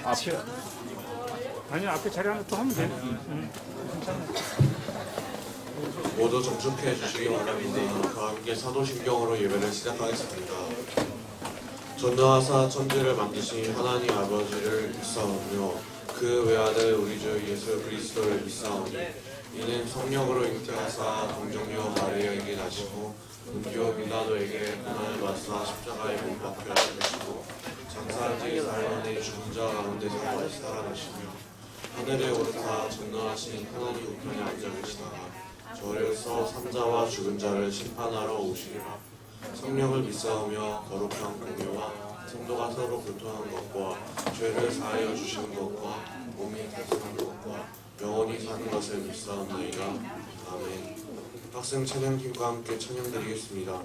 앞에. 아니 앞에 자리 하나 또 하면 돼. 괜찮아. 모두 정숙해 주시기 바랍니다. 다 함께 사도신경으로 예배를 시작하겠습니다. 전능하사 천지를 만드신 하나님 아버지를 믿사오며 그 외아들 우리 주 예수 그리스도를 믿사오니 이는 성령으로 잉태하사 동정녀 마리아에게 나시고 은교 빌라도에게 고난을 받사 십자가에 못 박혀 죽으시고 장사한 지 4년에 죽은 자 가운데서 다시 살아나시며 하늘에 오르사 전능하신 하나님 우편에 앉아 계시다가 저에서 산자와 죽은 자를 심판하러 오시리라. 성령을 믿사오며 거룩한 공유와 성도가 서로 교통한 것과 죄를 사하여 주시는 것과 몸이 깨끗한 것과 영원히 사는 것을 믿사옵나이다. 아멘. 학생 찬양팀과 함께 찬양드리겠습니다.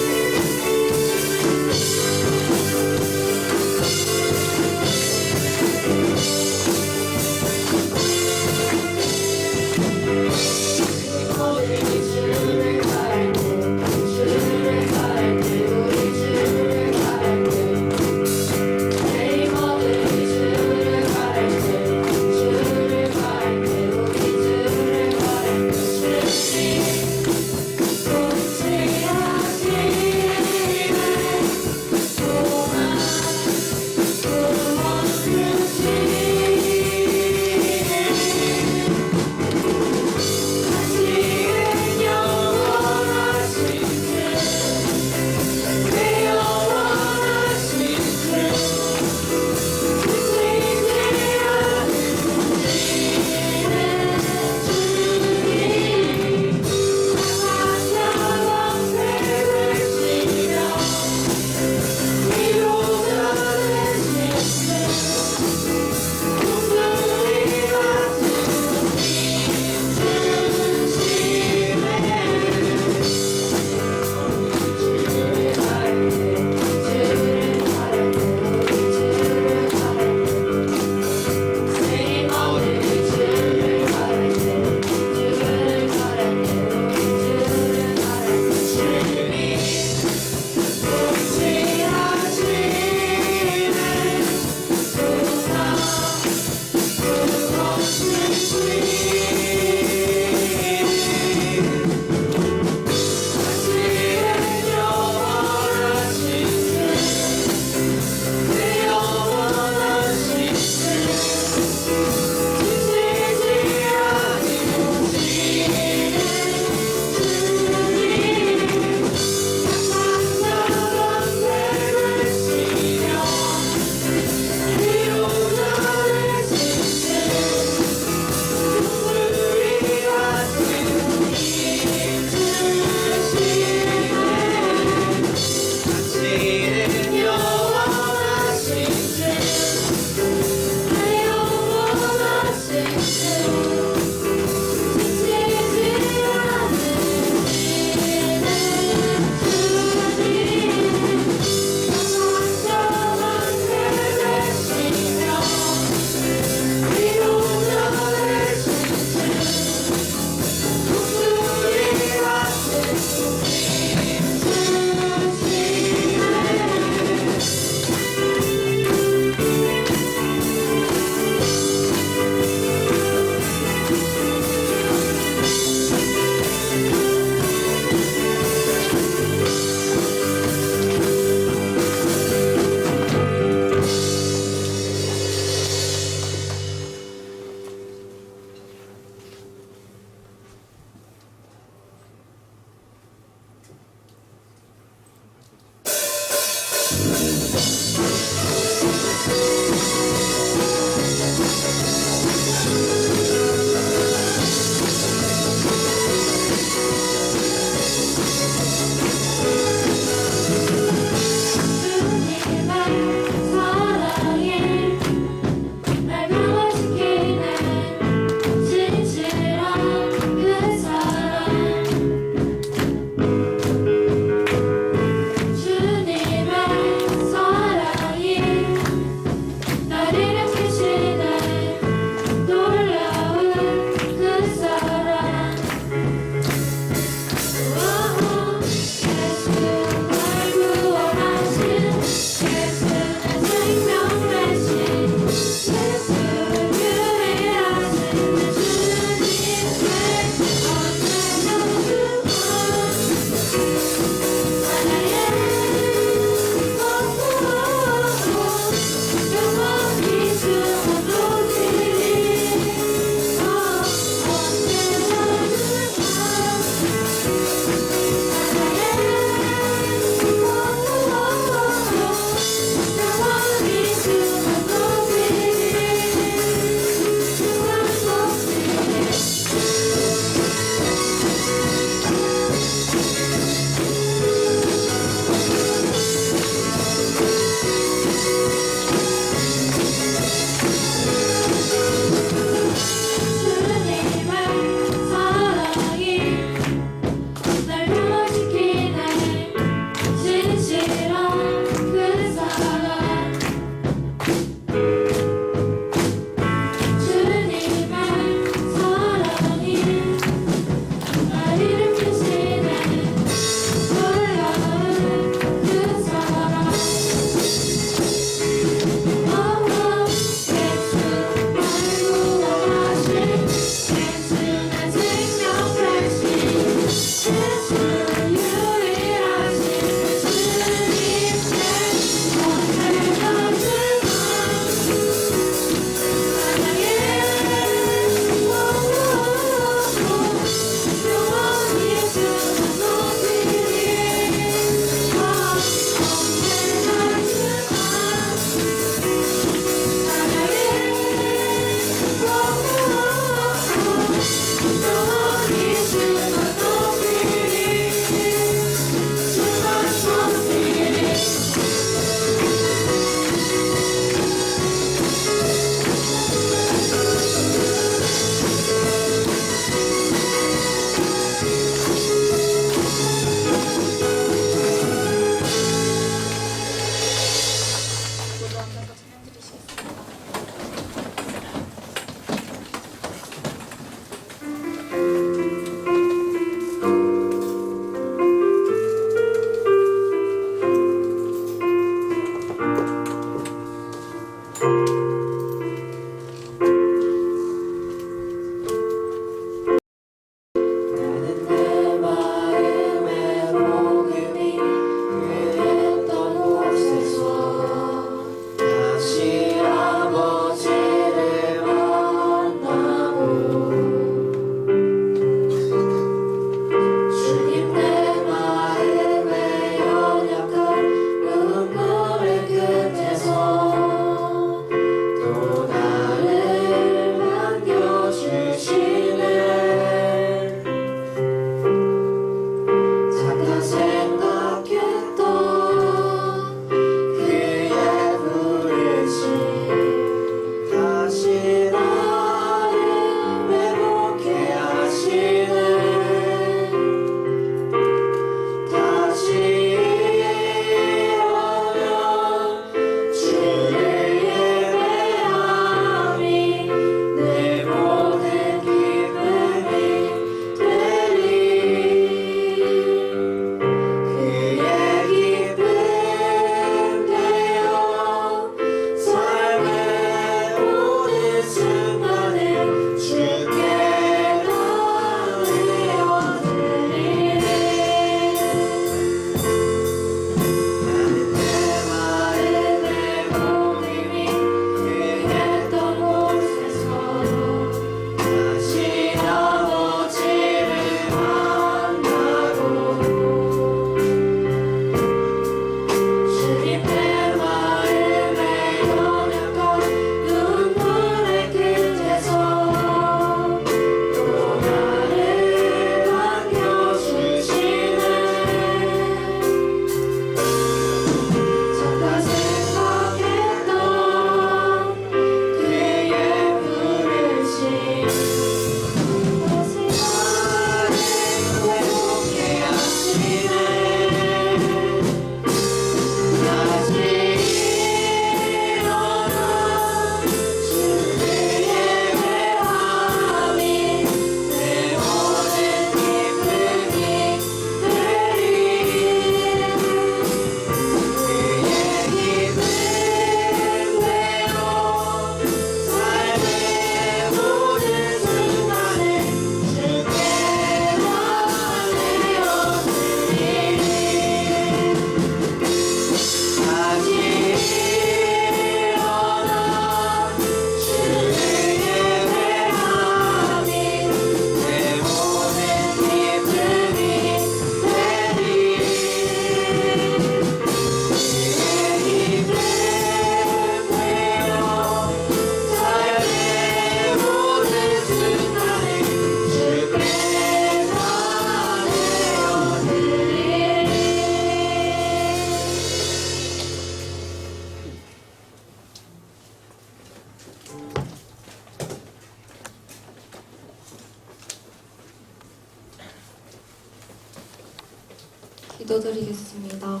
기도드리겠습니다.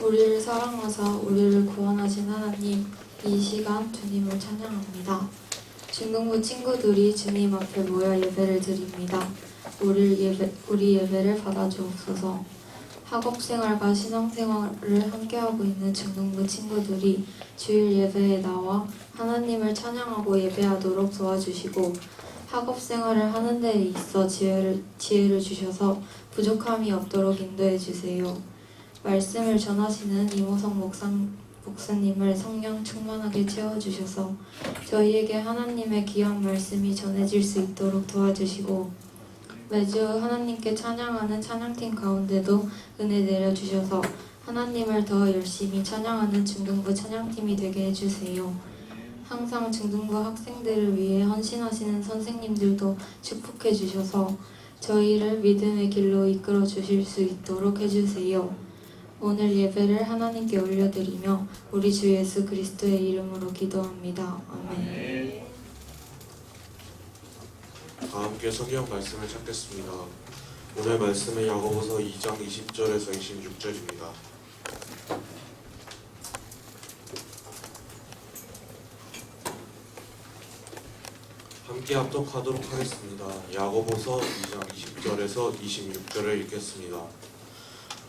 우리를 사랑하사 우리를 구원하신 하나님, 이 시간 주님을 찬양합니다. 중등부 친구들이 주님 앞에 모여 예배를 드립니다. 우리 예배를 받아주옵소서. 학업생활과 신앙생활을 함께하고 있는 중등부 친구들이 주일 예배에 나와 하나님을 찬양하고 예배하도록 도와주시고, 학업생활을 하는 데 있어 지혜를 주셔서 부족함이 없도록 인도해 주세요. 말씀을 전하시는 이모성 목사님을 성령 충만하게 채워주셔서 저희에게 하나님의 귀한 말씀이 전해질 수 있도록 도와주시고, 매주 하나님께 찬양하는 찬양팀 가운데도 은혜 내려주셔서 하나님을 더 열심히 찬양하는 중등부 찬양팀이 되게 해주세요. 항상 중등부 학생들을 위해 헌신하시는 선생님들도 축복해 주셔서 저희를 믿음의 길로 이끌어 주실 수 있도록 해주세요. 오늘 예배를 하나님께 올려드리며 우리 주 예수 그리스도의 이름으로 기도합니다. 아멘. 다 함께 성경 말씀을 찾겠습니다. 오늘 말씀은 야고보서 2장 20절에서 26절입니다. 함께 합독하도록 하겠습니다. 야고보서 2장 20절에서 26절을 읽겠습니다.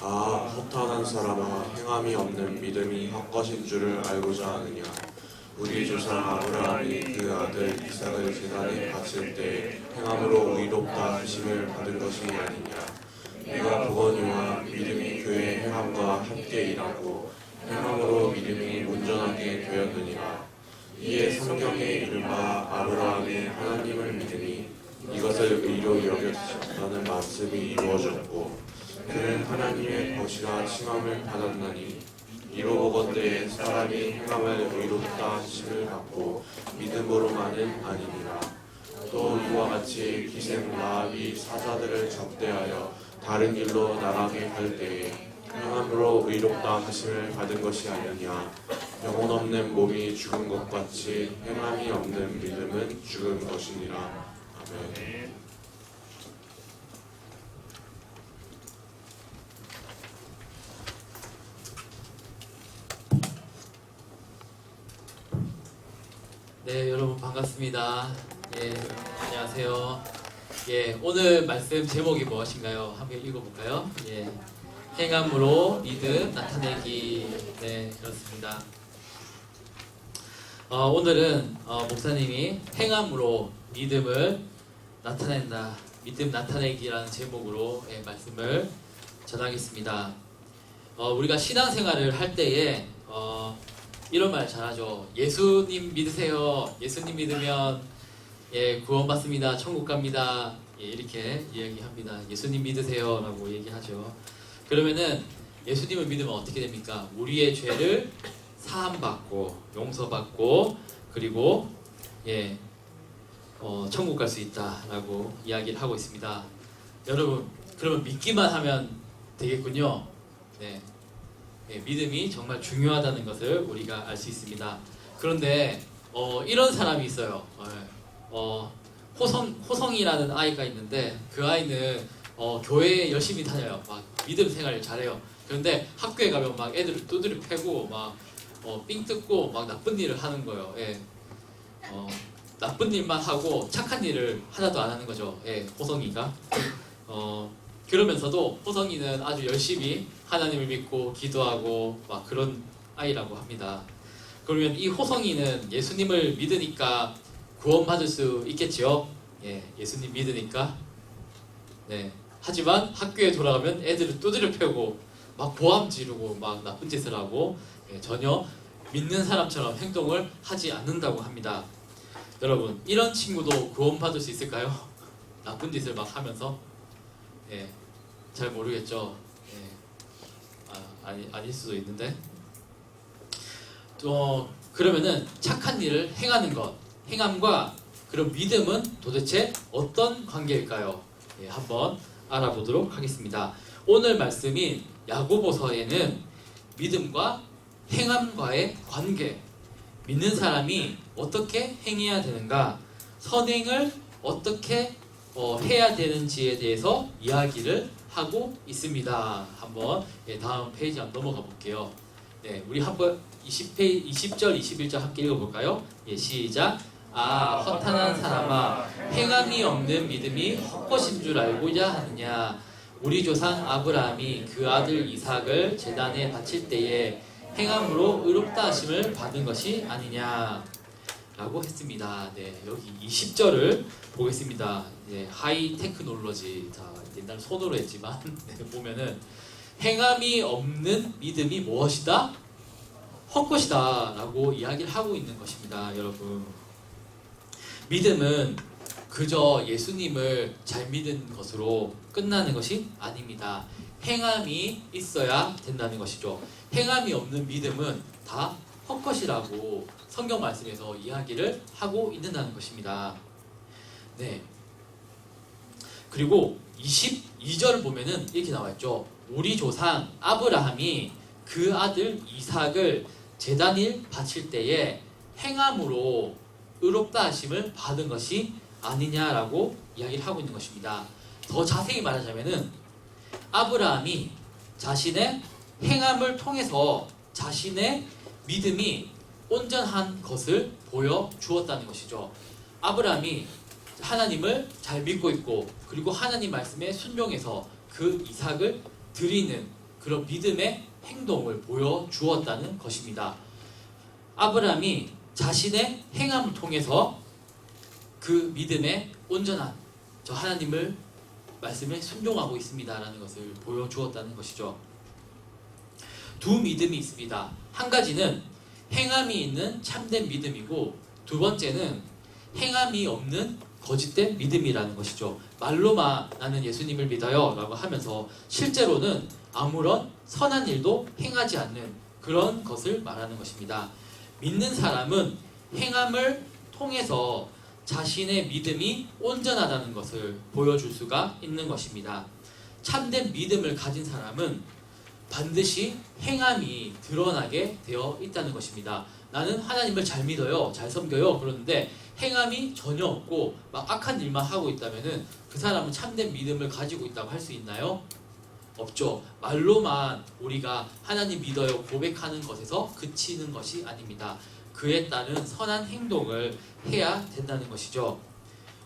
허탄한 사람아, 행함이 없는 믿음이 헛것인 줄을 알고자 하느냐. 우리 조상 아브라함이 그 아들 이삭을 제단에 바칠 때 행함으로 의롭다 하심을 받은 것이 아니냐. 내가 보거니와 믿음이 그의 행함과 함께 일하고 행함으로 믿음이 온전하게 되었느니라. 이에 성경에 이른바 아브라함이 하나님을 믿으니 이것을 의로 여겼다는 말씀이 이루어졌고, 그는 하나님의 것이라 칭함을 받았나니 이로 보건대 사람이 행함을 의롭다 하심을 받고 믿음으로만은 아니니라. 또 이와 같이 기생 라합이 사자들을 적대하여 다른 길로 나가게 할 때에 행함으로 의롭다 하심을 받은 것이 아니냐. 영혼 없는 몸이 죽은 것 같이 행함이 없는 믿음은 죽은 것이니라. 아멘. 네, 여러분 반갑습니다. 예, 안녕하세요. 예, 오늘 말씀 제목이 무엇인가요? 함께 읽어볼까요? 예, 행함으로 믿음 나타내기. 네, 그렇습니다. 오늘은 목사님이 행함으로 믿음을 나타낸다, 믿음 나타내기라는 제목으로 말씀을 전하겠습니다. 우리가 신앙생활을 할 때에 이런 말 잘하죠. 예수님 믿으세요. 예수님 믿으면 구원받습니다. 천국 갑니다. 이렇게 이야기합니다. 예수님 믿으세요 라고 얘기하죠. 그러면은 예수님을 믿으면 어떻게 됩니까? 우리의 죄를 사함받고 용서받고 그리고 천국 갈 수 있다라고 이야기를 하고 있습니다. 여러분, 그러면 믿기만 하면 되겠군요. 네. 믿음이 정말 중요하다는 것을 우리가 알 수 있습니다. 그런데 이런 사람이 있어요. 호성이라는 아이가 있는데 그 아이는 교회에 열심히 다녀요. 막 믿음 생활을 잘해요. 그런데 학교에 가면 막 애들을 두드려 패고 막 삥 뜯고 막 나쁜 일을 하는 거예요. 나쁜 일만 하고 착한 일을 하나도 안 하는 거죠. 호성이가. 그러면서도 호성이는 아주 열심히 하나님을 믿고 기도하고 막 그런 아이라고 합니다. 그러면 이 호성이는 예수님을 믿으니까 구원받을 수 있겠죠? 예수님 믿으니까. 네. 하지만 학교에 돌아가면 애들을 두드려 패고 막 보암 지르고 막 나쁜 짓을 하고 전혀 믿는 사람처럼 행동을 하지 않는다고 합니다. 여러분, 이런 친구도 구원받을 수 있을까요? 나쁜 짓을 막 하면서? 잘 모르겠죠. 아닐 수도 있는데. 그러면은 착한 일을 행하는 것, 행함과 그런 믿음은 도대체 어떤 관계일까요? 한번 알아보도록 하겠습니다. 오늘 말씀인 야고보서에는 믿음과 행함과의 관계, 믿는 사람이 어떻게 행해야 되는가, 선행을 어떻게 해야 되는지에 대해서 이야기를 하고 있습니다. 한번 다음 페이지 한번 넘어가 볼게요. 네, 우리 한번 20절, 21절 함께 읽어볼까요? 예, 시작. 허탄한 사람아, 행함이 없는 믿음이 헛것인 줄 알고자 하느냐? 우리 조상 아브라함이 그 아들 이삭을 제단에 바칠 때에 행함으로 의롭다 하심을 받은 것이 아니냐? 라고 했습니다. 네, 여기 20절을 보겠습니다. 하이 테크놀로지, 자, 옛날 손으로 했지만 보면은 행함이 없는 믿음이 무엇이다? 헛것이다 라고 이야기를 하고 있는 것입니다. 여러분, 믿음은 그저 예수님을 잘 믿은 것으로 끝나는 것이 아닙니다. 행함이 있어야 된다는 것이죠. 행함이 없는 믿음은 다 헛것이라고 성경 말씀에서 이야기를 하고 있는다는 것입니다. 네. 그리고 22절을 보면은 이렇게 나와 있죠. 우리 조상 아브라함이 그 아들 이삭을 제단일 바칠 때에 행함으로 의롭다 하심을 받은 것이 아니냐라고 이야기를 하고 있는 것입니다. 더 자세히 말하자면은 아브라함이 자신의 행함을 통해서 자신의 믿음이 온전한 것을 보여주었다는 것이죠. 아브라함이 하나님을 잘 믿고 있고, 그리고 하나님 말씀에 순종해서 그 이삭을 드리는 그런 믿음의 행동을 보여주었다는 것입니다. 아브라함이 자신의 행함을 통해서 그 믿음의 온전한 저 하나님을 말씀에 순종하고 있습니다라는 것을 보여주었다는 것이죠. 두 믿음이 있습니다. 한 가지는 행함이 있는 참된 믿음이고, 두 번째는 행함이 없는 거짓된 믿음이라는 것이죠. 말로만 나는 예수님을 믿어요 라고 하면서 실제로는 아무런 선한 일도 행하지 않는 그런 것을 말하는 것입니다. 믿는 사람은 행함을 통해서 자신의 믿음이 온전하다는 것을 보여줄 수가 있는 것입니다. 참된 믿음을 가진 사람은 반드시 행함이 드러나게 되어 있다는 것입니다. 나는 하나님을 잘 믿어요, 잘 섬겨요, 그러는데 행함이 전혀 없고 막 악한 일만 하고 있다면은 그 사람은 참된 믿음을 가지고 있다고 할 수 있나요? 없죠. 말로만 우리가 하나님 믿어요 고백하는 것에서 그치는 것이 아닙니다. 그에 따른 선한 행동을 해야 된다는 것이죠.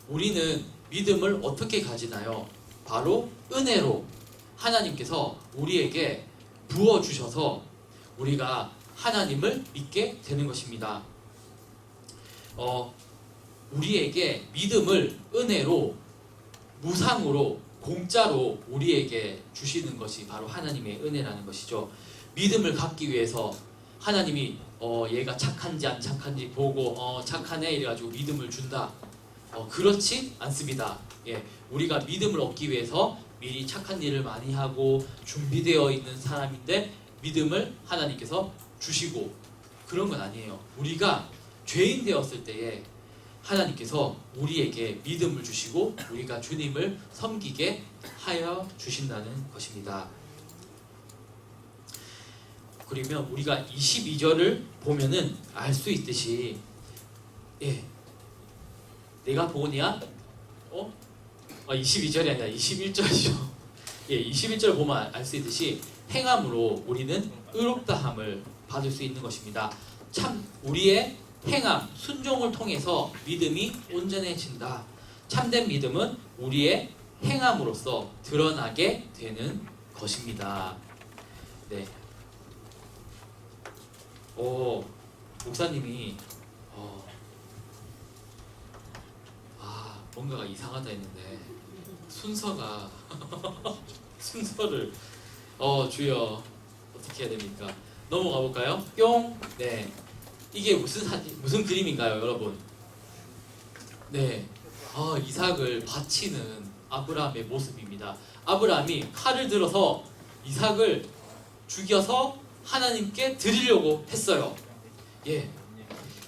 우리는 믿음을 어떻게 가지나요? 바로 은혜로 하나님께서 우리에게 부어주셔서 우리가 하나님을 믿게 되는 것입니다. 우리에게 믿음을 은혜로, 무상으로, 공짜로 우리에게 주시는 것이 바로 하나님의 은혜라는 것이죠. 믿음을 갖기 위해서 하나님이 얘가 착한지 안 착한지 보고 착하네 이래가지고 믿음을 준다. 그렇지 않습니다. 예, 우리가 믿음을 얻기 위해서 미리 착한 일을 많이 하고 준비되어 있는 사람인데 믿음을 하나님께서 주시고 그런 건 아니에요. 우리가 죄인 되었을 때에 하나님께서 우리에게 믿음을 주시고 우리가 주님을 섬기게 하여 주신다는 것입니다. 그러면 우리가 22절을 보면은 알 수 있듯이, 예, 내가 보니야 22절이 아니라 21절이죠. 예, 21절 보면 알 수 있듯이 행함으로 우리는 의롭다함을 받을 수 있는 것입니다. 참 우리의 행함, 순종을 통해서 믿음이 온전해진다. 참된 믿음은 우리의 행함으로써 드러나게 되는 것입니다. 네. 목사님이 뭔가가 이상하다 했는데 순서가 순서를 주여 어떻게 해야 됩니까? 넘어가 볼까요? 뿅. 네. 이게 무슨 그림인가요, 여러분? 네. 이삭을 바치는 아브라함의 모습입니다. 아브라함이 칼을 들어서 이삭을 죽여서 하나님께 드리려고 했어요. 예.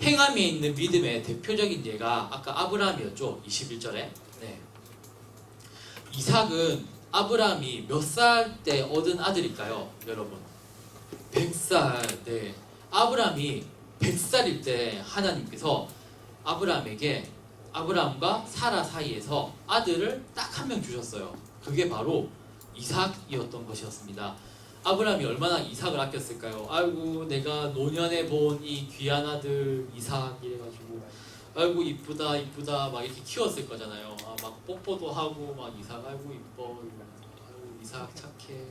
행함에 있는 믿음의 대표적인 예가 아까 아브라함이었죠. 21절에. 네. 이삭은 아브라함이 몇 살 때 얻은 아들일까요, 여러분? 100살. 네. 아브라함이 100살일 때 하나님께서 아브라함에게 아브라함과 사라 사이에서 아들을 딱 한 명 주셨어요. 그게 바로 이삭이었던 것이었습니다. 아브라함이 얼마나 이삭을 아꼈을까요? 아이고 내가 노년에 본 이 귀한 아들 이삭 이래가지고 아이고 이쁘다 이쁘다 막 이렇게 키웠을 거잖아요. 막 뽀뽀도 하고 막 이삭 아이고 이뻐 아이고 이삭 착해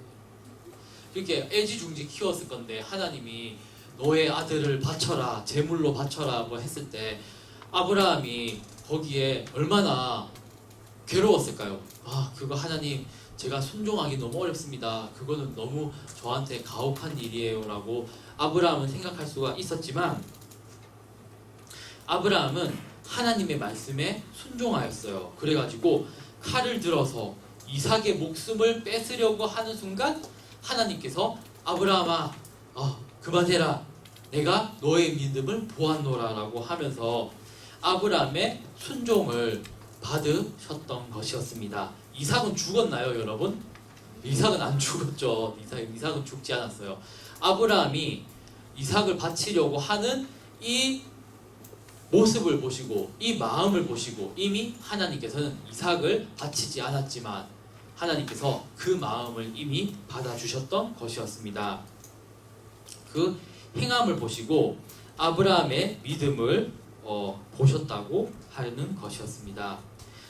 그렇게 애지중지 키웠을 건데 하나님이 너의 아들을 바쳐라 제물로 바쳐라 뭐 했을 때 아브라함이 거기에 얼마나 괴로웠을까요? 그거 하나님 제가 순종하기 너무 어렵습니다. 그거는 너무 저한테 가혹한 일이에요 라고 아브라함은 생각할 수가 있었지만 아브라함은 하나님의 말씀에 순종하였어요. 그래가지고 칼을 들어서 이삭의 목숨을 뺏으려고 하는 순간 하나님께서 아브라함아 그만해라 내가 너의 믿음을 보았노라 라고 하면서 아브라함의 순종을 받으셨던 것이었습니다. 이삭은 죽었나요 여러분? 이삭은 안 죽었죠. 이삭은 죽지 않았어요. 아브라함이 이삭을 바치려고 하는 이 모습을 보시고 이 마음을 보시고 이미 하나님께서는 이삭을 바치지 않았지만 하나님께서 그 마음을 이미 받아주셨던 것이었습니다. 그 행함을 보시고 아브라함의 믿음을 보셨다고 하는 것이었습니다.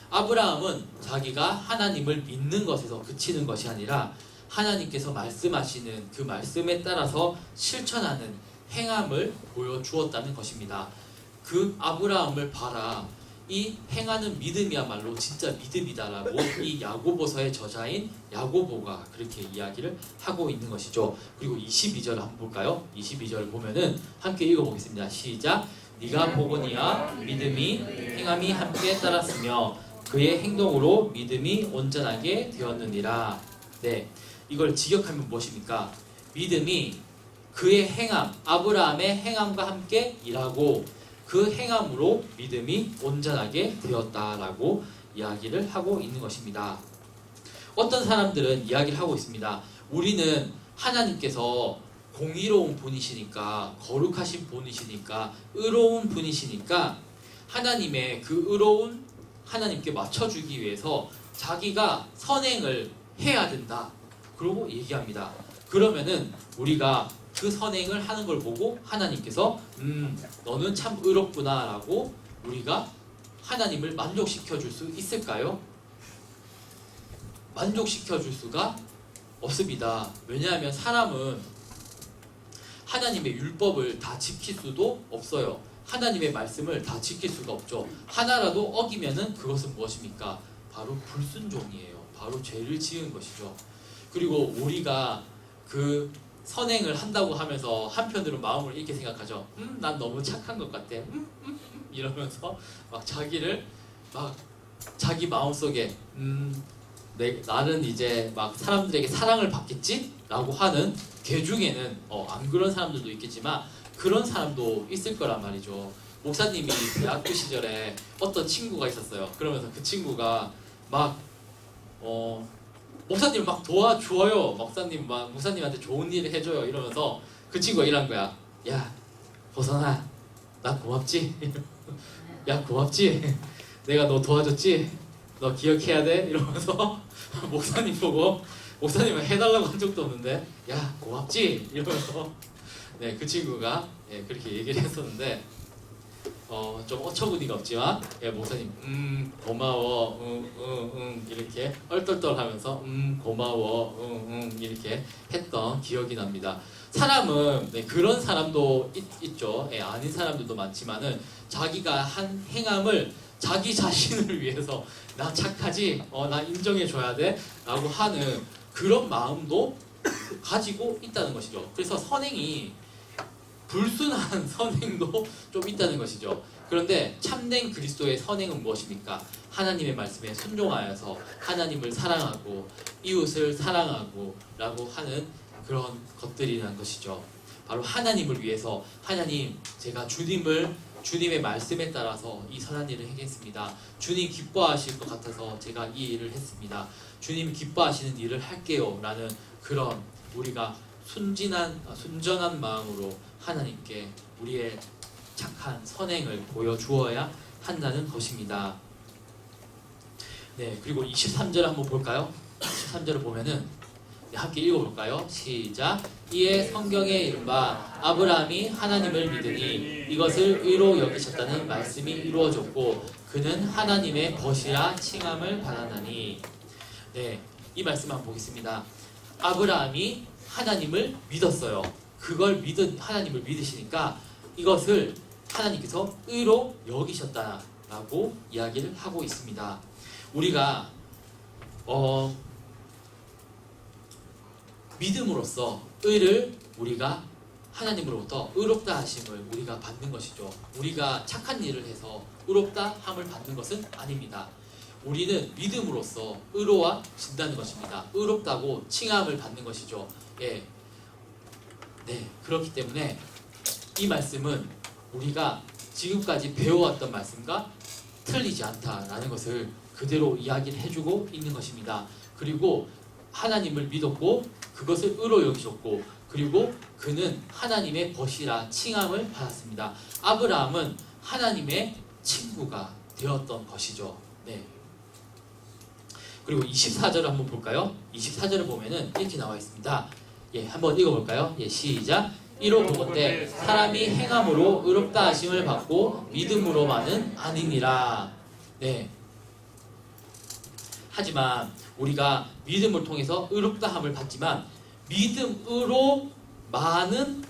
아브라함은 자기가 하나님을 믿는 것에서 그치는 것이 아니라 하나님께서 말씀하시는 그 말씀에 따라서 실천하는 행함을 보여주었다는 것입니다. 그 아브라함을 봐라. 이 행하는 믿음이야말로 진짜 믿음이다라고 이 야고보서의 저자인 야고보가 그렇게 이야기를 하고 있는 것이죠. 그리고 22절을 한번 볼까요? 22절을 보면은 함께 읽어보겠습니다. 시작. 네가 보거니와 믿음이 행함이 함께 따랐으며 그의 행동으로 믿음이 온전하게 되었느니라. 네, 이걸 직역하면 무엇입니까? 믿음이 그의 행함, 아브라함의 행함과 함께 일하고 그 행함으로 믿음이 온전하게 되었다라고 이야기를 하고 있는 것입니다. 어떤 사람들은 이야기를 하고 있습니다. 우리는 하나님께서 공의로운 분이시니까 거룩하신 분이시니까 의로운 분이시니까 하나님의 그 의로운 하나님께 맞춰주기 위해서 자기가 선행을 해야 된다. 그러고 얘기합니다. 그러면은 우리가 그 선행을 하는 걸 보고 하나님께서 너는 참 의롭구나 라고 우리가 하나님을 만족시켜 줄 수 있을까요? 만족시켜 줄 수가 없습니다. 왜냐하면 사람은 하나님의 율법을 다 지킬 수도 없어요. 하나님의 말씀을 다 지킬 수가 없죠. 하나라도 어기면은 그것은 무엇입니까? 바로 불순종이에요. 바로 죄를 지은 것이죠. 그리고 우리가 그 선행을 한다고 하면서 한편으로 마음을 이렇게 생각하죠. 난 너무 착한 것 같아. 이러면서 막 자기를 막 자기 마음속에 나는 이제 막 사람들에게 사랑을 받겠지? 라고 하는 개 중에는 안 그런 사람들도 있겠지만 그런 사람도 있을 거란 말이죠. 목사님이 대학교 시절에 어떤 친구가 있었어요. 그러면서 그 친구가 막 목사님 막 도와줘요. 목사님한테 좋은 일을 해줘요. 이러면서 그 친구가 이런 거야. 야, 호선아, 나 고맙지? 야, 고맙지? 내가 너 도와줬지? 너 기억해야 돼? 이러면서 목사님 보고 목사님은 해달라고 한 적도 없는데 야, 고맙지? 이러면서 네, 그 친구가 그렇게 얘기를 했었는데 좀 어처구니가 없지만 목사님 고마워 이렇게 얼떨떨하면서 고마워 이렇게 했던 기억이 납니다. 사람은 그런 사람도 있죠. 아닌 사람들도 많지만은 자기가 한 행함을 자기 자신을 위해서 나 착하지? 나 인정해줘야 돼? 라고 하는 그런 마음도 가지고 있다는 것이죠. 그래서 선행이 불순한 선행도 좀 있다는 것이죠. 그런데 참된 그리스도의 선행은 무엇입니까? 하나님의 말씀에 순종하여서 하나님을 사랑하고 이웃을 사랑하고 라고 하는 그런 것들이라는 것이죠. 바로 하나님을 위해서 하나님 제가 주님의 말씀에 따라서 이 선한 일을 하겠습니다. 주님 기뻐하실 것 같아서 제가 이 일을 했습니다. 주님 기뻐하시는 일을 할게요 라는 그런 우리가 순전한 마음으로 하나님께 우리의 착한 선행을 보여주어야 한다는 것입니다. 네, 그리고 23절 한번 볼까요? 23절을 보면은 네, 함께 읽어볼까요? 시작. 이에 성경에 이른바 아브라함이 하나님을 믿으니 이것을 의로 여기셨다는 말씀이 이루어졌고 그는 하나님의 벗이라 칭함을 받았나니. 네, 이 말씀 한번 보겠습니다. 아브라함이 하나님을 믿었어요. 그걸 하나님을 믿으시니까 이것을 하나님께서 의로 여기셨다라고 이야기를 하고 있습니다. 우리가 믿음으로써 의를 우리가 하나님으로부터 의롭다 하심을 우리가 받는 것이죠. 우리가 착한 일을 해서 의롭다 함을 받는 것은 아닙니다. 우리는 믿음으로써 의로워진다는 것입니다. 의롭다고 칭함을 받는 것이죠. 예. 네, 그렇기 때문에 이 말씀은 우리가 지금까지 배워왔던 말씀과 틀리지 않다라는 것을 그대로 이야기를 해주고 있는 것입니다. 그리고 하나님을 믿었고 그것을 의로 여기셨고 그리고 그는 하나님의 벗이라 칭함을 받았습니다. 아브라함은 하나님의 친구가 되었던 것이죠. 네. 그리고 24절을 한번 볼까요? 24절을 보면은 이렇게 나와 있습니다. 예, 한번 읽어볼까요? 예, 시작. 이로 보건대 사람이 행함으로 의롭다 하심을 받고 믿음으로만은 아니니라. 네. 하지만 우리가 믿음을 통해서 의롭다함을 받지만 믿음으로만은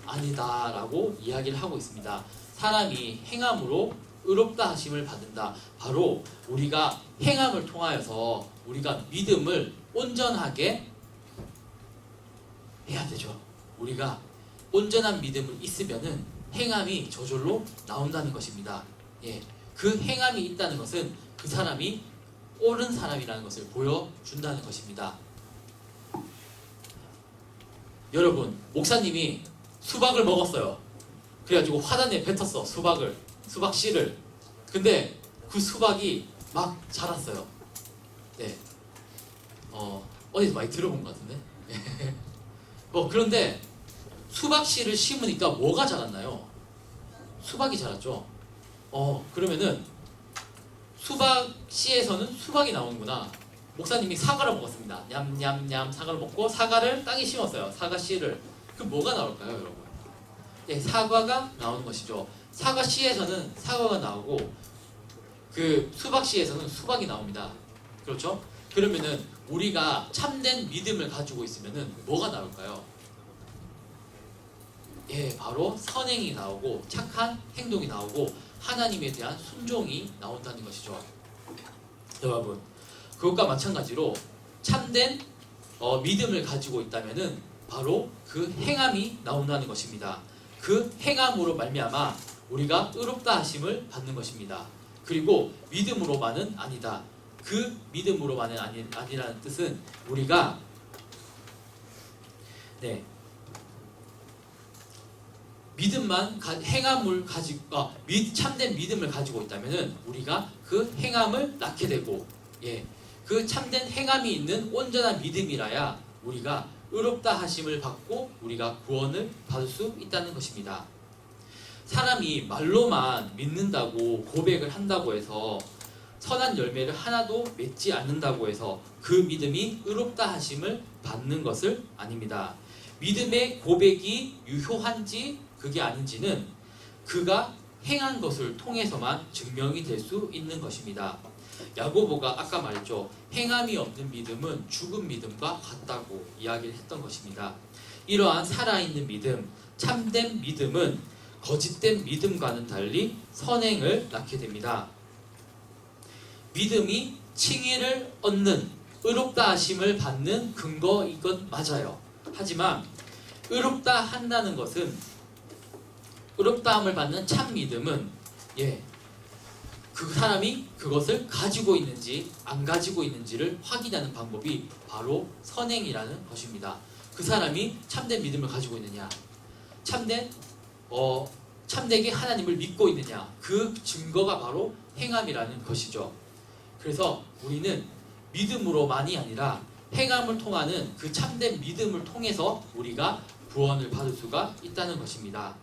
아니다라고 이야기를 하고 있습니다. 사람이 행함으로 의롭다 하심을 받는다. 바로 우리가 행함을 통하여서 우리가 믿음을 온전하게 해야 되죠. 우리가 온전한 믿음을 있으면은 행함이 저절로 나온다는 것입니다. 예, 그 행함이 있다는 것은 그 사람이 옳은 사람이라는 것을 보여준다는 것입니다. 여러분, 목사님이 수박을 먹었어요. 그래가지고 화단에 뱉었어. 수박씨를. 근데 그 수박이 막 자랐어요. 네. 어디서 많이 들어본 것 같은데. 그런데 수박씨를 심으니까 뭐가 자랐나요? 수박이 자랐죠. 그러면은 수박씨에서는 수박이 나오는구나. 목사님이 사과를 먹었습니다. 냠냠냠 사과를 먹고 사과를 땅에 심었어요. 사과씨를. 그럼 뭐가 나올까요, 여러분? 네, 사과가 나오는 것이죠. 사과씨에서는 사과가 나오고 그 수박씨에서는 수박이 나옵니다. 그렇죠? 그러면은 우리가 참된 믿음을 가지고 있으면은 뭐가 나올까요? 예, 바로 선행이 나오고 착한 행동이 나오고 하나님에 대한 순종이 나온다는 것이죠. 여러분, 그것과 마찬가지로 참된 믿음을 가지고 있다면은 바로 그 행함이 나온다는 것입니다. 그 행함으로 말미암아 우리가 의롭다 하심을 받는 것입니다. 그리고 믿음으로만은 아니다. 그 믿음으로만은 아니라는 뜻은 우리가 믿음만 행함을 가지고 참된 믿음을 가지고 있다면은 우리가 그 행함을 낳게 되고 그 참된 행함이 있는 온전한 믿음이라야 우리가 의롭다 하심을 받고 우리가 구원을 받을 수 있다는 것입니다. 사람이 말로만 믿는다고 고백을 한다고 해서 선한 열매를 하나도 맺지 않는다고 해서 그 믿음이 의롭다 하심을 받는 것을 아닙니다. 믿음의 고백이 유효한지 그게 아닌지는 그가 행한 것을 통해서만 증명이 될 수 있는 것입니다. 야고보가 아까 말했죠. 행함이 없는 믿음은 죽은 믿음과 같다고 이야기를 했던 것입니다. 이러한 살아있는 믿음, 참된 믿음은 거짓된 믿음과는 달리 선행을 낳게 됩니다. 믿음이 칭의를 얻는 의롭다 하심을 받는 근거인 것 맞아요. 하지만 의롭다 한다는 것은 의롭다함을 받는 참 믿음은 그 사람이 그것을 가지고 있는지 안 가지고 있는지를 확인하는 방법이 바로 선행이라는 것입니다. 그 사람이 참된 믿음을 가지고 있느냐, 참되게 하나님을 믿고 있느냐, 그 증거가 바로 행함이라는 것이죠. 그래서 우리는 믿음으로만이 아니라 행함을 통하는 그 참된 믿음을 통해서 우리가 구원을 받을 수가 있다는 것입니다.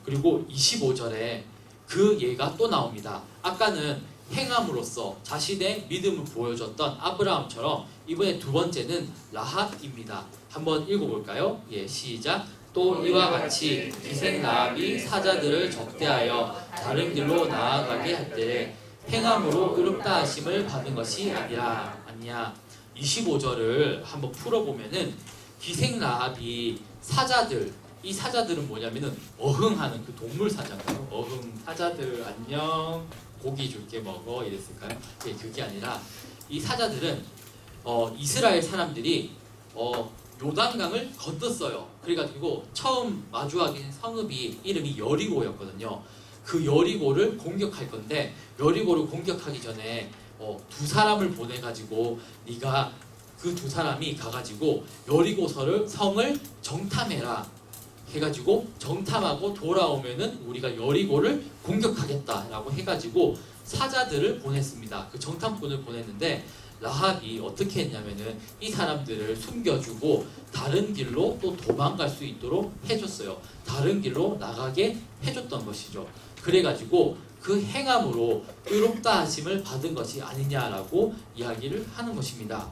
그리고 25절에 그 예가 또 나옵니다. 아까는 행함으로써 자신의 믿음을 보여줬던 아브라함처럼 이번에 두 번째는 라합입니다. 한번 읽어볼까요? 예, 시작. 또 이와 같이 기생 라합이 사자들을 접대하여 다른 길로 나아가게 할 때에 행함으로 의롭다 하심을 받은 것이 아니야. 25절을 한번 풀어보면은 기생 라합이 사자들, 이 사자들은 뭐냐면은 어흥하는 그 동물 사자인가요? 어흥 사자들 안녕 고기 줄게 먹어 이랬을까요? 예, 그게 아니라 이 사자들은 이스라엘 사람들이 요단강을 건넜어요. 그래가지고 처음 마주하게 된 성읍이 이름이 여리고였거든요. 그 여리고를 공격할 건데 여리고를 공격하기 전에 두 사람을 보내가지고 네가 그 두 사람이 가가지고 여리고서를 성을 정탐해라 해가지고 정탐하고 돌아오면은 우리가 여리고를 공격하겠다라고 해가지고 사자들을 보냈습니다. 그 정탐꾼을 보냈는데 라합이 어떻게 했냐면은 이 사람들을 숨겨주고 다른 길로 또 도망갈 수 있도록 해줬어요. 다른 길로 나가게 해줬던 것이죠. 그래가지고 그 행함으로 의롭다 하심을 받은 것이 아니냐라고 이야기를 하는 것입니다.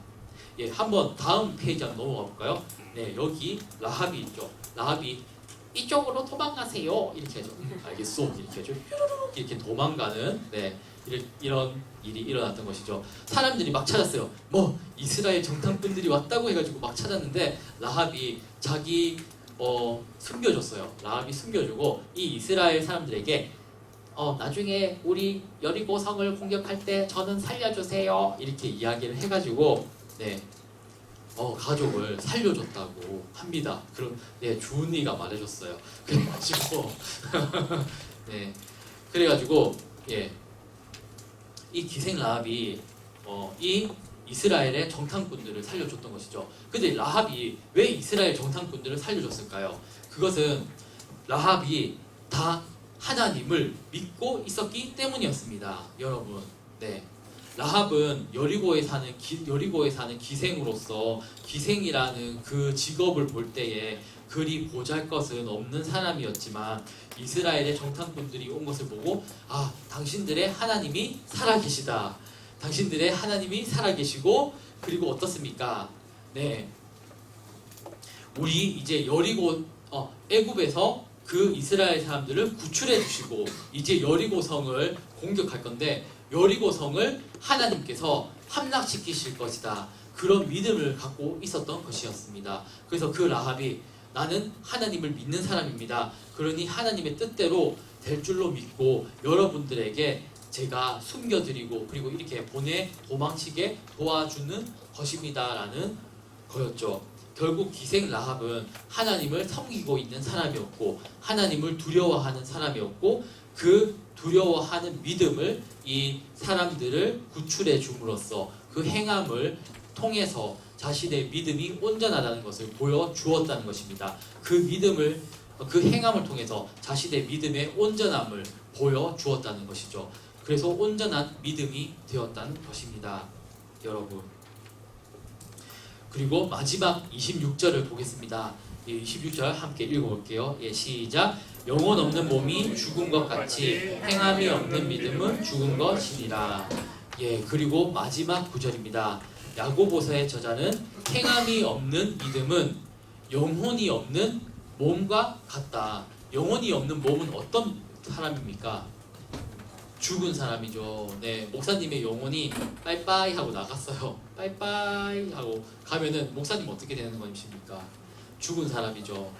예, 한번 다음 페이지 한번 넘어가 볼까요? 네, 여기 라합이 있죠. 라합이 이쪽으로 도망가세요 이렇게 하죠. 알겠소 이렇게 하죠. 이렇게 도망가는 이런 일이 일어났던 것이죠. 사람들이 막 찾았어요. 뭐 이스라엘 정탐꾼들이 왔다고 해가지고 막 찾았는데 라합이 자기 숨겨줬어요. 라합이 숨겨주고 이 이스라엘 사람들에게 나중에 우리 여리고 성을 공격할 때 저는 살려주세요 이렇게 이야기를 해가지고 가족을 살려줬다고 합니다. 그럼 주은이가 말해줬어요. 그래가지고 그래가지고 이 기생 라합이 이 이스라엘의 정탐꾼들을 살려줬던 것이죠. 근데 라합이 왜 이스라엘 정탐꾼들을 살려줬을까요? 그것은 라합이 다 하나님을 믿고 있었기 때문이었습니다. 여러분, 라합은 여리고에 사는 기생으로서 기생이라는 그 직업을 볼 때에 그리 보잘것은 없는 사람이었지만 이스라엘의 정탐꾼들이 온 것을 보고 당신들의 하나님이 살아계시다. 당신들의 하나님이 살아계시고 그리고 어떻습니까? 우리 이제 여리고 애굽에서 그 이스라엘 사람들을 구출해 주시고 이제 여리고 성을 공격할 건데 여리고 성을 하나님께서 함락시키실 것이다. 그런 믿음을 갖고 있었던 것이었습니다. 그래서 그 라합이 나는 하나님을 믿는 사람입니다. 그러니 하나님의 뜻대로 될 줄로 믿고 여러분들에게 제가 숨겨드리고 그리고 이렇게 도망치게 도와주는 것입니다. 라는 거였죠. 결국 기생 라합은 하나님을 섬기고 있는 사람이었고 하나님을 두려워하는 사람이었고 그 두려워하는 믿음을 이 사람들을 구출해 줌으로써 그 행함을 통해서 자신의 믿음이 온전하다는 것을 보여주었다는 것입니다. 그 행함을 통해서 자신의 믿음의 온전함을 보여주었다는 것이죠. 그래서 온전한 믿음이 되었다는 것입니다. 여러분. 그리고 마지막 26절을 보겠습니다. 26절 함께 읽어볼게요. 시작. 영혼 없는 몸이 죽은 것 같이 행함이 없는 믿음은 죽은 것이니라. 그리고 마지막 구절입니다. 야고보서의 저자는 행함이 없는 믿음은 영혼이 없는 몸과 같다. 영혼이 없는 몸은 어떤 사람입니까? 죽은 사람이죠. 목사님의 영혼이 빠이빠이 하고 나갔어요. 빠이빠이 하고 가면은 목사님 어떻게 되는 것입니까? 죽은 사람이죠.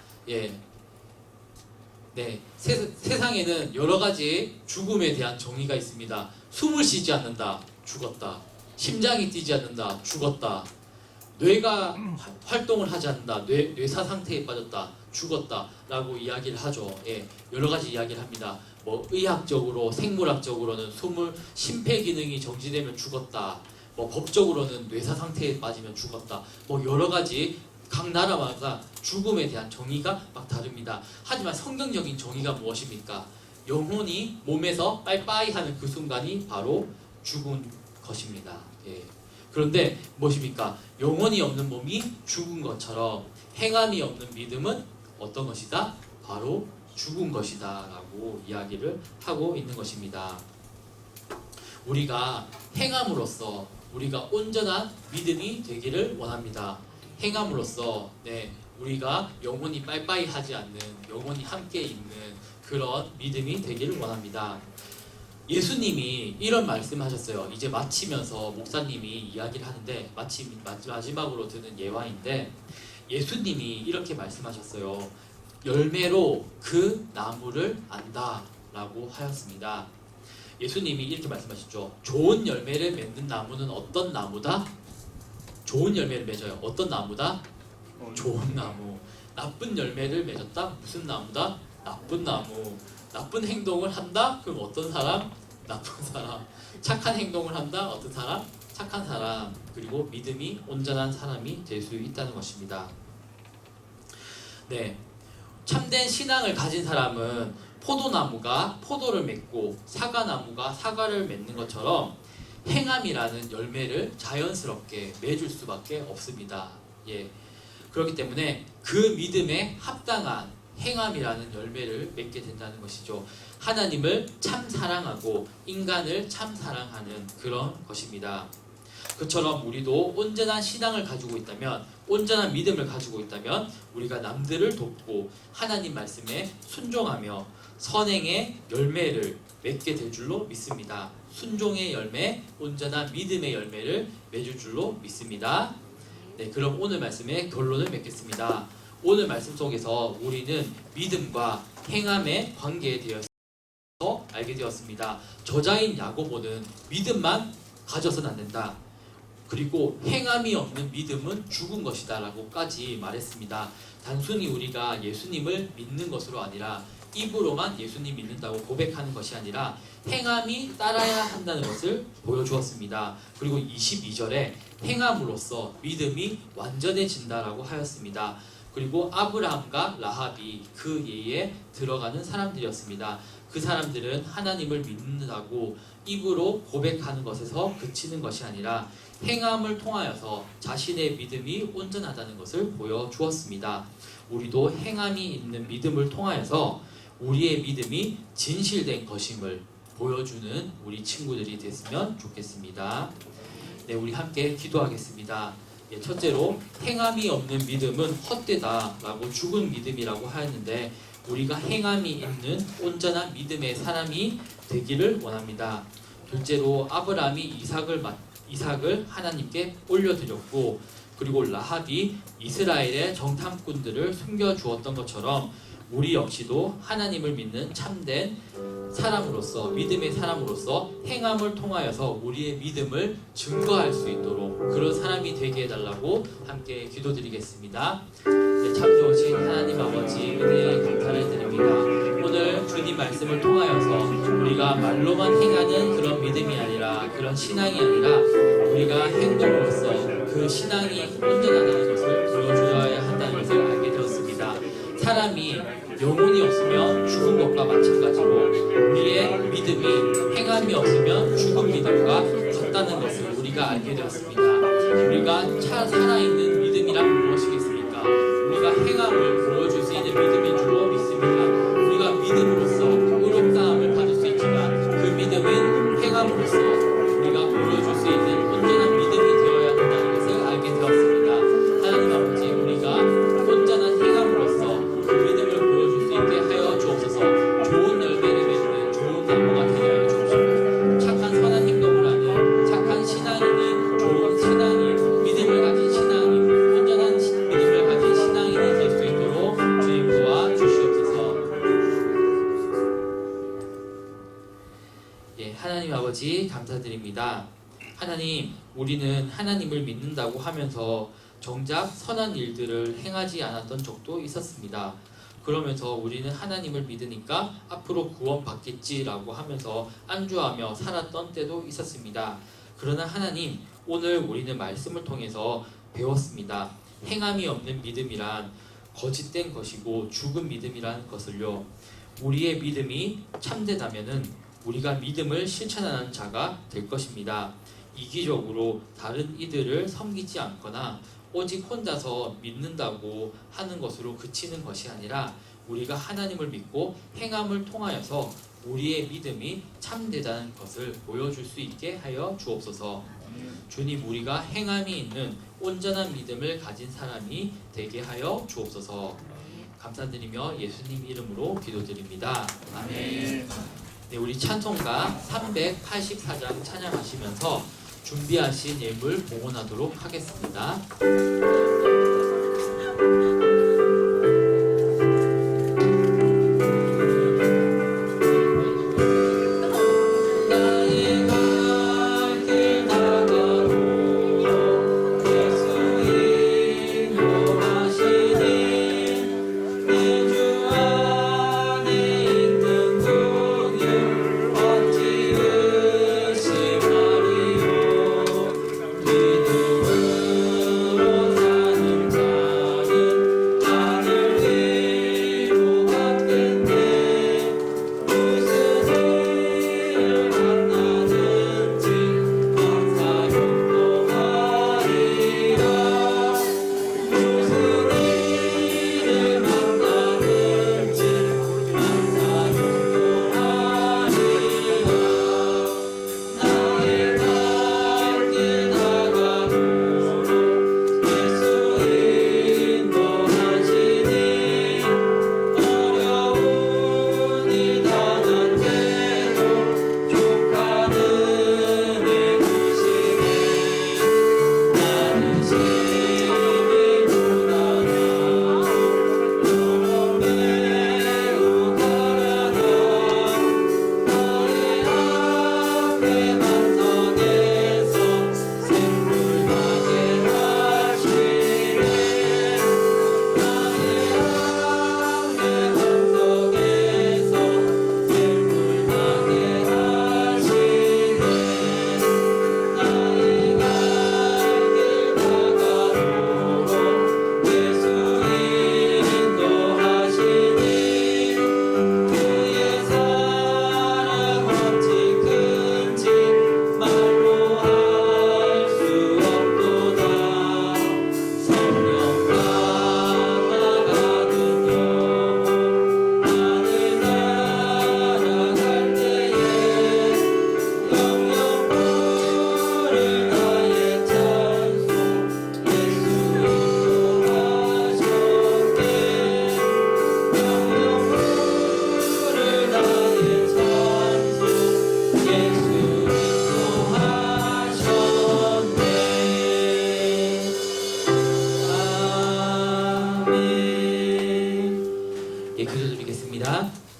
세상에는 여러 가지 죽음에 대한 정의가 있습니다. 숨을 쉬지 않는다, 죽었다. 심장이 뛰지 않는다, 죽었다. 뇌가 활동을 하지 않는다, 뇌사 상태에 빠졌다, 죽었다 라고 이야기를 하죠. 여러 가지 이야기를 합니다. 의학적으로, 생물학적으로는 심폐기능이 정지되면 죽었다. 법적으로는 뇌사 상태에 빠지면 죽었다. 여러 가지 각 나라마다 죽음에 대한 정의가 막 다릅니다. 하지만 성경적인 정의가 무엇입니까? 영혼이 몸에서 빠이빠이 하는 그 순간이 바로 죽은 것입니다. 그런데 무엇입니까? 영혼이 없는 몸이 죽은 것처럼 행함이 없는 믿음은 어떤 것이다? 바로 죽은 것이다 라고 이야기를 하고 있는 것입니다. 우리가 행함으로써 우리가 온전한 믿음이 되기를 원합니다. 행함으로써 우리가 영혼이 빠이빠이 하지 않는, 영혼이 함께 있는 그런 믿음이 되기를 원합니다. 예수님이 이런 말씀하셨어요. 이제 마치면서 목사님이 이야기를 하는데 마지막으로 드는 예화인데, 예수님이 이렇게 말씀하셨어요. 열매로 그 나무를 안다 라고 하였습니다. 예수님이 이렇게 말씀하셨죠. 좋은 열매를 맺는 나무는 어떤 나무다? 좋은 열매를 맺어요. 어떤 나무다? 좋은 나무. 나쁜 열매를 맺었다? 무슨 나무다? 나쁜 나무. 나쁜 행동을 한다? 그럼 어떤 사람? 나쁜 사람. 착한 행동을 한다? 어떤 사람? 착한 사람. 그리고 믿음이 온전한 사람이 될 수 있다는 것입니다. 참된 신앙을 가진 사람은 포도나무가 포도를 맺고 사과나무가 사과를 맺는 것처럼 행함이라는 열매를 자연스럽게 맺을 수밖에 없습니다. 그렇기 때문에 그 믿음에 합당한 행함이라는 열매를 맺게 된다는 것이죠. 하나님을 참 사랑하고 인간을 참 사랑하는 그런 것입니다. 그처럼 우리도 온전한 신앙을 가지고 있다면, 온전한 믿음을 가지고 있다면 우리가 남들을 돕고 하나님 말씀에 순종하며 선행의 열매를 맺게 될 줄로 믿습니다. 순종의 열매, 온전한 믿음의 열매를 맺을 줄로 믿습니다. 그럼 오늘 말씀의 결론을 맺겠습니다. 오늘 말씀 속에서 우리는 믿음과 행함의 관계에 대해서 알게 되었습니다. 저자인 야고보는 믿음만 가져서는 안 된다. 그리고 행함이 없는 믿음은 죽은 것이다 라고까지 말했습니다. 단순히 우리가 예수님을 믿는 것으로 아니라 입으로만 예수님 믿는다고 고백하는 것이 아니라 행함이 따라야 한다는 것을 보여주었습니다. 그리고 22절에 행함으로써 믿음이 완전해진다라고 하였습니다. 그리고 아브라함과 라합이 그 예에 들어가는 사람들이었습니다. 그 사람들은 하나님을 믿는다고 입으로 고백하는 것에서 그치는 것이 아니라 행함을 통하여서 자신의 믿음이 온전하다는 것을 보여주었습니다. 우리도 행함이 있는 믿음을 통하여서 우리의 믿음이 진실된 것임을 보여주는 우리 친구들이 됐으면 좋겠습니다. 우리 함께 기도하겠습니다. 첫째로 행함이 없는 믿음은 헛되다라고 죽은 믿음이라고 하였는데, 우리가 행함이 있는 온전한 믿음의 사람이 되기를 원합니다. 둘째로 아브라함이 이삭을 하나님께 올려드렸고, 그리고 라합이 이스라엘의 정탐꾼들을 숨겨주었던 것처럼 우리 역시도 하나님을 믿는 참된 사람으로서, 믿음의 사람으로서 행함을 통하여서 우리의 믿음을 증거할 수 있도록 그런 사람이 되게 해달라고 함께 기도드리겠습니다. 참 좋으신 하나님 아버지, 은혜에 감사를 드립니다. 오늘 주님 말씀을 통하여서 우리가 말로만 행하는 그런 믿음이 아니라, 그런 신앙이 아니라 우리가 행동으로서 그 신앙이 온전하다는 것을 보여줘야 한다는 것을 알게 되었습니다. 사람이 영혼이 없으면 죽은 것과 마찬가지로 우리의 믿음이 행함이 없으면 죽은 믿음과 같다는 것을 우리가 알게 되었습니다. 우리가 살아있는 믿음이란 무엇이겠습니까? 우리가 행함을 보여줄 수 있는 믿음인 줄로 믿습니다. 우리가 믿음으로써 의롭다함을 받을 수 있지만 그 믿음은 행함으로써 우리가 보여줄 수 있는 온전한 믿음이 되어야 한다는 것을 알게 되었습니다. 하나님 아버지, 우리가 온전한 행함으로써 그 믿음을 보여줄 수 있게 하여 주옵소서. 좋은 열매를 맺는 좋은 나무가 되게 하여 주옵소서. 착한 선한 행동을 하는 착한 신앙인이, 좋은 신앙인, 믿음을 가진 신앙인, 온전한 믿음을 가진 신앙인이 될 수 있도록 주님 도와주시옵소서. 하나님 아버지 감사드립니다. 하나님, 우리는 하나님을 믿는다고 하면서 정작 선한 일들을 행하지 않았던 적도 있었습니다. 그러면서 우리는 하나님을 믿으니까 앞으로 구원받겠지라고 하면서 안주하며 살았던 때도 있었습니다. 그러나 하나님, 오늘 우리는 말씀을 통해서 배웠습니다. 행함이 없는 믿음이란 거짓된 것이고 죽은 믿음이라는 것을요. 우리의 믿음이 참되다면은 우리가 믿음을 실천하는 자가 될 것입니다. 이기적으로 다른 이들을 섬기지 않거나 오직 혼자서 믿는다고 하는 것으로 그치는 것이 아니라 우리가 하나님을 믿고 행함을 통하여서 우리의 믿음이 참되다는 것을 보여줄 수 있게 하여 주옵소서. 주님, 우리가 행함이 있는 온전한 믿음을 가진 사람이 되게 하여 주옵소서. 감사드리며 예수님 이름으로 기도드립니다. 아멘. 네, 우리 찬송가 384장 찬양하시면서 준비하신 예물 봉헌하도록 하겠습니다.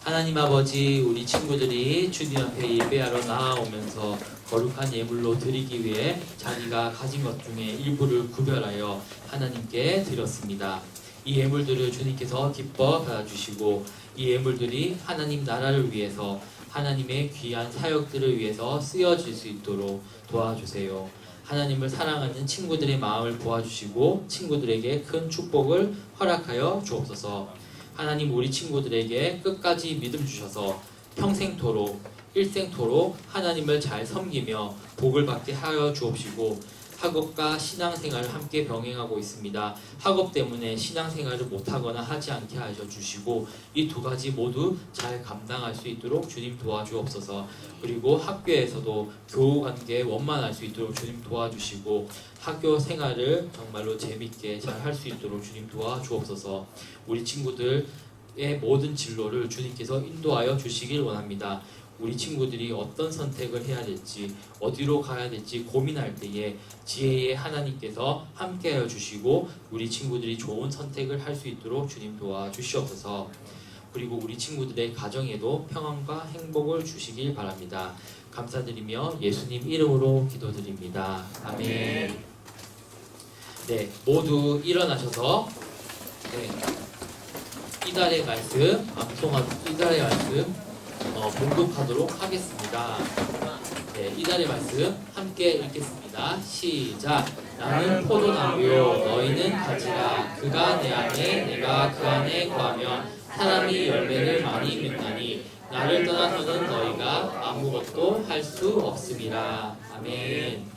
하나님 아버지, 우리 친구들이 주님 앞에 예배하러 나아오면서 거룩한 예물로 드리기 위해 자기가 가진 것 중에 일부를 구별하여 하나님께 드렸습니다. 이 예물들을 주님께서 기뻐 받아주시고 이 예물들이 하나님 나라를 위해서 하나님의 귀한 사역들을 위해서 쓰여질 수 있도록 도와주세요. 하나님을 사랑하는 친구들의 마음을 보아주시고 친구들에게 큰 축복을 허락하여 주옵소서. 하나님, 우리 친구들에게 끝까지 믿음 주셔서 평생토록 일생토록 하나님을 잘 섬기며 복을 받게 하여 주옵시고, 학업과 신앙생활을 함께 병행하고 있습니다. 학업 때문에 신앙생활을 못하거나 하지 않게 하여 주시고 이 두 가지 모두 잘 감당할 수 있도록 주님 도와주옵소서. 그리고 학교에서도 교우관계 원만할 수 있도록 주님 도와주시고 학교 생활을 정말로 재밌게 잘 할 수 있도록 주님 도와주옵소서. 우리 친구들의 모든 진로를 주님께서 인도하여 주시길 원합니다. 우리 친구들이 어떤 선택을 해야 될지, 어디로 가야 될지 고민할 때에 지혜의 하나님께서 함께하여 주시고 우리 친구들이 좋은 선택을 할 수 있도록 주님 도와주시옵소서. 그리고 우리 친구들의 가정에도 평안과 행복을 주시길 바랍니다. 감사드리며 예수님 이름으로 기도드립니다. 아멘. 네, 모두 일어나셔서 이달의 말씀, 이달의 말씀 봉독하도록 하겠습니다. 네, 이달의 말씀 함께 읽겠습니다. 시작. 나는 포도나무요 너희는 가지라. 그가 내 안에 내가 그 안에 거하면 사람이 열매를 많이 맺나니 나를 떠나서는 너희가 아무것도 할 수 없음이라. 아멘.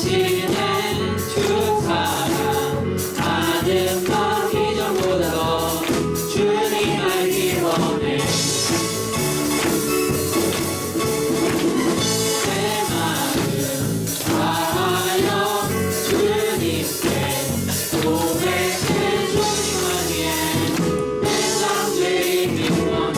당신의 주 사랑 아는 마음 이전보다 더 주님 알기 원해 내 마음 다하여 주님께 고백해 주님 아니에 내 삶 죄인이 원해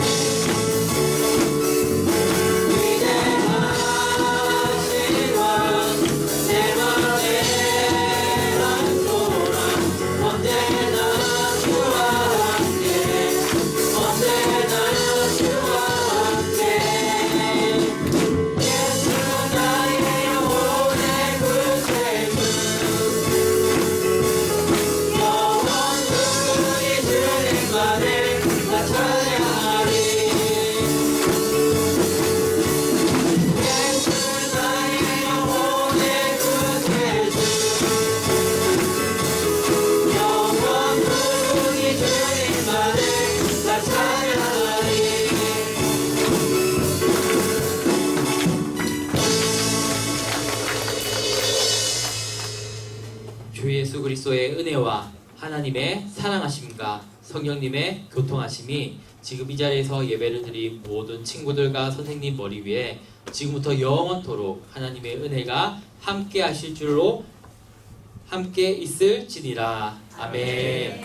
주 예수 그리스도의 은혜와 하나님의 사랑하심과 성령님의 교통하심이 지금 이 자리에서 예배를 드린 모든 친구들과 선생님 머리 위에 지금부터 영원토록 하나님의 은혜가 함께 하실 줄로 함께 있을지니라. 아멘.